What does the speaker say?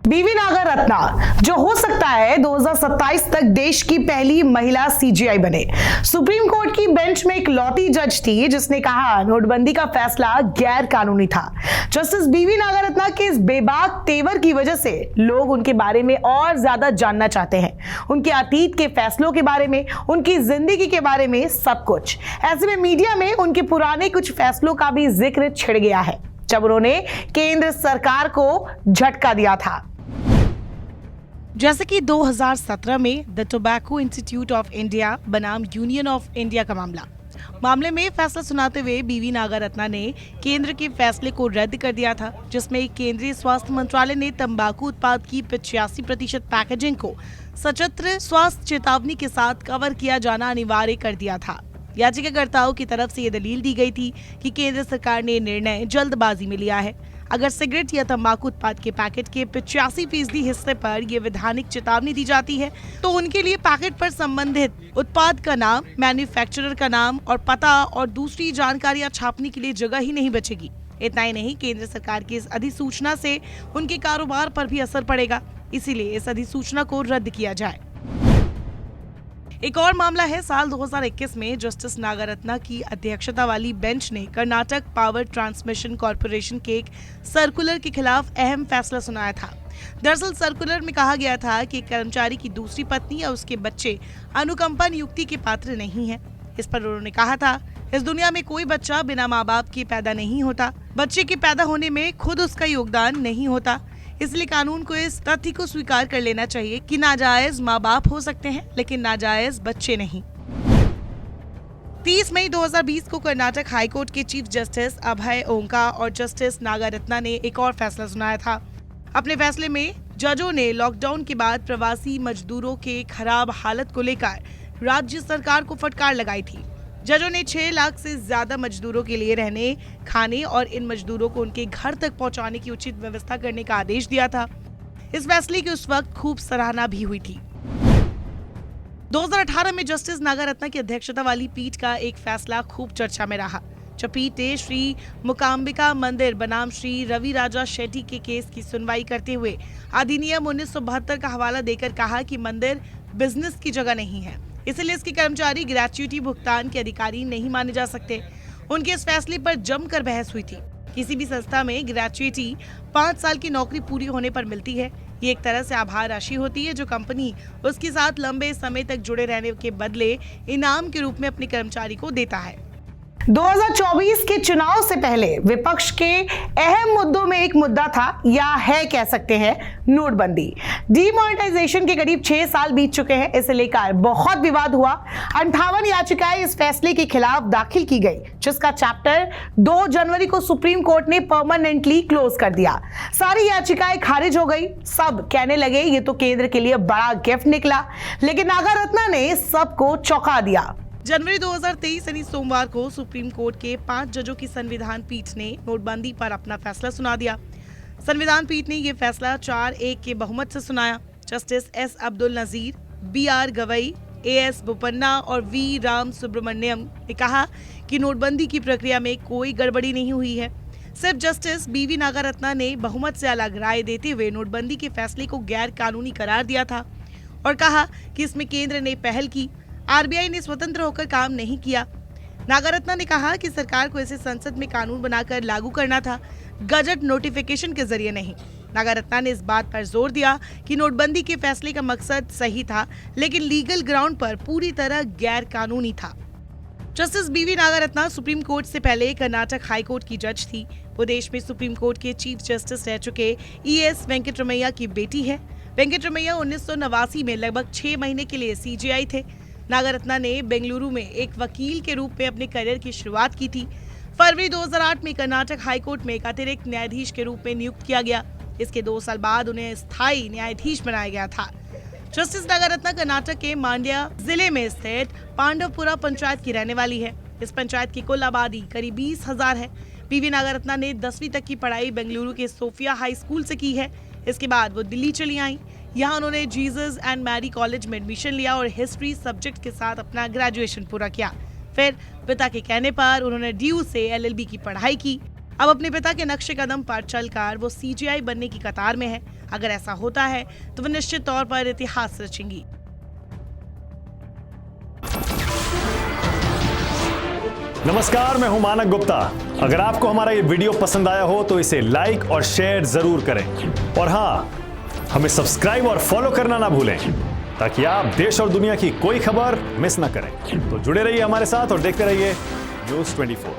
बीवी नागर रत्ना जो हो सकता है 2027 तक देश की पहली महिला सीजीआई बने। सुप्रीम कोर्ट की बेंच में एक लौती जज थी जिसने कहा नोटबंदी का फैसला गैर कानूनी था। जस्टिस बीवी नागर रत्ना के इस बेबाक तेवर की वजह से लोग उनके बारे में और ज्यादा जानना चाहते हैं, उनके अतीत के फैसलों के बारे में, उनकी जिंदगी के बारे में, सब कुछ। ऐसे में मीडिया में उनके पुराने कुछ फैसलों का भी जिक्र छिड़ गया है जब उन्होंने केंद्र सरकार को झटका दिया था। जैसे कि 2017 में the tobacco institute of India बनाम यूनियन ऑफ इंडिया का मामले में फैसला सुनाते हुए बीवी नागर रत्ना ने केंद्र के फैसले को रद्द कर दिया था, जिसमें केंद्रीय स्वास्थ्य मंत्रालय ने तंबाकू उत्पाद की 85% पैकेजिंग को सशस्त्र स्वास्थ्य चेतावनी के साथ कवर किया जाना अनिवार्य कर दिया था। याचिकाकर्ताओं की तरफ से ये दलील दी गई थी कि केंद्र सरकार ने निर्णय जल्दबाजी में लिया है। अगर सिगरेट या तंबाकू उत्पाद के पैकेट के 85% हिस्से पर ये वैधानिक चेतावनी दी जाती है तो उनके लिए पैकेट पर संबंधित उत्पाद का नाम, मैन्युफैक्चरर का नाम और पता और दूसरी जानकारियां छापने के लिए जगह ही नहीं बचेगी। इतना ही नहीं, केंद्र सरकार की इस अधिसूचना से उनके कारोबार पर भी असर पड़ेगा, इसीलिए इस अधिसूचना को रद्द किया जाए। एक और मामला है, साल 2021 में जस्टिस नागर रत्ना की अध्यक्षता वाली बेंच ने कर्नाटक पावर ट्रांसमिशन कॉर्पोरेशन के एक सर्कुलर के खिलाफ अहम फैसला सुनाया था। दरअसल सर्कुलर में कहा गया था कि कर्मचारी की दूसरी पत्नी या उसके बच्चे अनुकंपा नियुक्ति के पात्र नहीं हैं। इस पर उन्होंने कहा था, इस दुनिया में कोई बच्चा बिना माँ बाप के पैदा नहीं होता। बच्चे के पैदा होने में खुद उसका योगदान नहीं होता, इसलिए कानून को इस तथ्य को स्वीकार कर लेना चाहिए कि नाजायज माँ बाप हो सकते हैं लेकिन नाजायज बच्चे नहीं। 30 मई 2020 को कर्नाटक हाईकोर्ट के चीफ जस्टिस अभय ओंका और जस्टिस नागर रत्ना ने एक और फैसला सुनाया था। अपने फैसले में जजों ने लॉकडाउन के बाद प्रवासी मजदूरों के खराब हालत को लेकर राज्य सरकार को फटकार लगाई थी। जजों ने 6 लाख से ज्यादा मजदूरों के लिए रहने, खाने और इन मजदूरों को उनके घर तक पहुंचाने की उचित व्यवस्था करने का आदेश दिया था। इस फैसले की उस वक्त खूब सराहना भी हुई थी। 2018 में जस्टिस नागर रत्ना की अध्यक्षता वाली पीठ का एक फैसला खूब चर्चा में रहा, जब पीठ ने श्री मुकाम्बिका मंदिर बनाम श्री रवि राजा शेट्टी के केस की सुनवाई करते हुए अधिनियम 1972 का हवाला देकर कहा कि मंदिर बिजनेस की जगह नहीं है, इसलिए इसके कर्मचारी ग्रेच्युटी भुगतान के अधिकारी नहीं माने जा सकते। उनके इस फैसले पर जमकर बहस हुई थी। किसी भी संस्था में ग्रेच्युटी 5 साल की नौकरी पूरी होने पर मिलती है। ये एक तरह से आभार राशि होती है जो कंपनी उसके साथ लंबे समय तक जुड़े रहने के बदले इनाम के रूप में अपने कर्मचारी को देता है। 2024 के चुनाव से पहले विपक्ष के अहम मुद्दों में एक मुद्दा था या है, कह सकते हैं, नोटबंदी। डीमोनेटाइजेशन के करीब 6 साल बीत चुके हैं, इसे लेकर बहुत विवाद हुआ। 58 याचिकाएं इस फैसले के खिलाफ दाखिल की गई, जिसका चैप्टर 2 जनवरी को सुप्रीम कोर्ट ने परमानेंटली क्लोज कर दिया। सारी याचिकाएं खारिज हो गई। सब कहने लगे ये तो केंद्र के लिए बड़ा गिफ्ट निकला, लेकिन नागर रत्ना ने सबको चौंका दिया। जनवरी 2023 यानी सोमवार को सुप्रीम कोर्ट के 5 जजों की संविधान पीठ ने नोटबंदी पर अपना फैसला सुना दिया। संविधान पीठ ने यह फैसला 4-1 के बहुमत से सुनाया। Justice S Abdul Nazeer, BR Gavai, AS Bopanna और V राम सुब्रमण्यम ने कहा कि नोटबंदी की प्रक्रिया में कोई गड़बड़ी नहीं हुई है। सिर्फ जस्टिस बीवी नागर रत्ना ने बहुमत से अलग राय देते हुए नोटबंदी के फैसले को गैर कानूनी करार दिया था और कहा कि इसमें केंद्र ने पहल की, RBI ने स्वतंत्र होकर काम नहीं किया। नागर रत्ना ने कहा कि सरकार को इसे संसद में कानून बनाकर लागू करना था, गजट नोटिफिकेशन के जरिए नहीं। नागर रत्ना ने इस बात पर जोर दिया कि नोटबंदी के फैसले का मकसद सही था, लेकिन लीगल ग्राउंड पर पूरी तरह गैर कानूनी था। जस्टिस बीवी नागर रत्ना सुप्रीम कोर्ट से पहले कर्नाटक हाई कोर्ट की जज थी। वो देश में सुप्रीम कोर्ट के चीफ जस्टिस रह चुके ES वेंकटरमैया की बेटी है। वेंकटरमैया 1989 में लगभग 6 महीने के लिए CJI थे। नागर रत्ना ने बेंगलुरु में एक वकील के रूप में अपने करियर की शुरुआत की थी। फरवरी 2008 में कर्नाटक हाईकोर्ट में एक अतिरिक्त न्यायाधीश के रूप में नियुक्त किया गया। इसके 2 साल बाद उन्हें स्थायी न्यायाधीश बनाया गया था। जस्टिस नागर रत्ना कर्नाटक के मांड्या जिले में स्थित पांडवपुरा पंचायत की रहने वाली है। इस पंचायत की कुल आबादी करीब 20,000 है। बीवी नागर रत्ना ने 10वीं तक की पढ़ाई बेंगलुरु के सोफिया हाई स्कूल से की है। इसके बाद वो दिल्ली चली आई। यहाँ उन्होंने जीसस एंड मैरी कॉलेज में एडमिशन लिया और हिस्ट्री सब्जेक्ट के साथ अपना ग्रेजुएशन पूरा किया। फिर पिता के कहने पर उन्होंने DU से LLB की पढ़ाई की। अब अपने पिता के नक्शे कदम पर चलकर वो सीजीआई बनने की कतार में है। अगर ऐसा होता है तो वो निश्चित तौर पर इतिहास रचेंगी। नमस्कार, मैं हूं मानक गुप्ता। अगर आपको हमारा ये वीडियो पसंद आया हो तो इसे लाइक और शेयर जरूर करें और हाँ, हमें सब्सक्राइब और फॉलो करना ना भूलें ताकि आप देश और दुनिया की कोई खबर मिस ना करें। तो जुड़े रहिए हमारे साथ और देखते रहिए News 24।